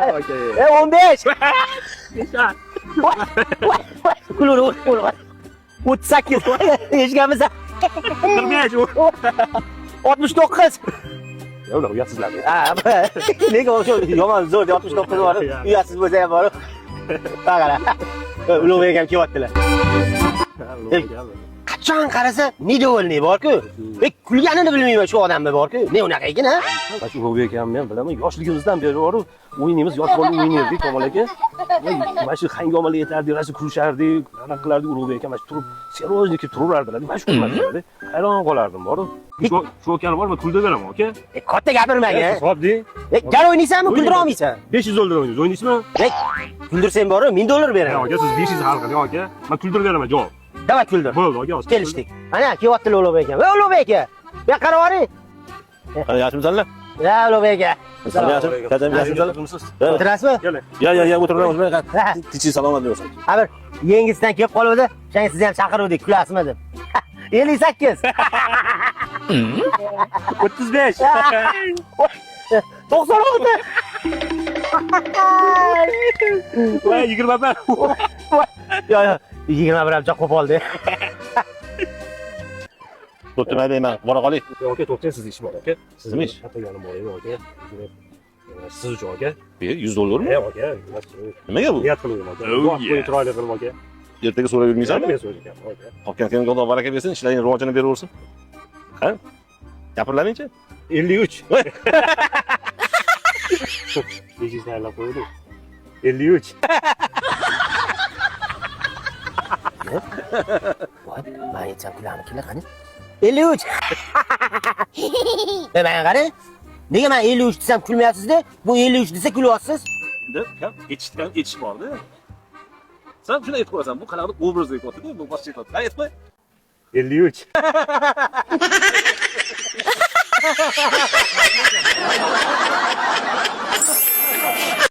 15. Kulur. 38. Eshitganmiz. 45. 69. Ya ular uyatsizlar. Ha, nega o'sha yomon zo'r 69 bor. Uyatsiz bo'lsa ham bor. Qara. Ulug'bek ham kelyaptilar. Qachon qarasa недовольный bor-ku. Kulganini bilmayman shu odamda bor-ku. Ne unaqa ekan, ha? Shu Ulug'bek ham men bilaman, yoshligimizdan beri bor, o'yinimiz yosh bola o'ynardik, kamol aka. Mana shu hangomalar yetardi, mana shu kurishardik, ana qilardik Ulug'bek ham turib, serozlik turardilar. Mana shu ko'rmadim. Hayron qolardim, bor. Shu akani bormi, kuldirib beraman, aka. Katta gapirmagin. Hisobdi. Gal o'ynaysanmi, kuldira olmaysan? 500 dollar o'ynaysiz, o'ynaysizmi? Kuldirsang bor, 1000 dollar beraman. Aka, siz 500 hal qiling, aka. Men kuldirib beraman, javob. Davay kuldir. Bo'ldi, aka. Kelishdik. Ana, kelyaptilar Ulug'bek aka. Voy Ulug'bek aka. Bu yoqqa qarab Qani yaxshimisanlar? Ya Ulug'bek aka. Yaxshimisanlar? O'tirasizmi? Keling. Ya, o'tiraman. Tinchlik salomat bo'lsin. Ha bir yengizdan kelib qoluvdi. Shang sizni ham chaqiruvdik, kulasizmi deb. 58. 35. 96. Voy 21. Yo, 21 ham qo'yib oldi. To'xtamay deyman, bora qoling. Aka, to'xtang, siz ish bor, aka. Sizmi ish? Xatoganim bor edi, aka. Siz uchun, aka. 100 dollarmi? Aka. Nimaga bu? Niyat qildim, aka. Qo'yib turaylik qilib, aka. Ertaga so'rayvermaysanmi? Men so'rayman, aka. Qolgan kunga Xudo baraka bersin, ishlaring rivojini beraversin. Ha? Gapirlaringchi? 53. 500 tayyorlab qo'ydik. 53. Voy, men aytsam kulamiz kelar qani? 53. Menga qarang. Nega men 53 desam kulmayapsiz-da? Bu 53 desa kulyapsiz. Endi kam etish bor-da. Sen shuni aytib qo'yasan, bu qanaqadir obrazda aytyapti-da, bu boshqa aytyapti. Aytib qo'y. 53.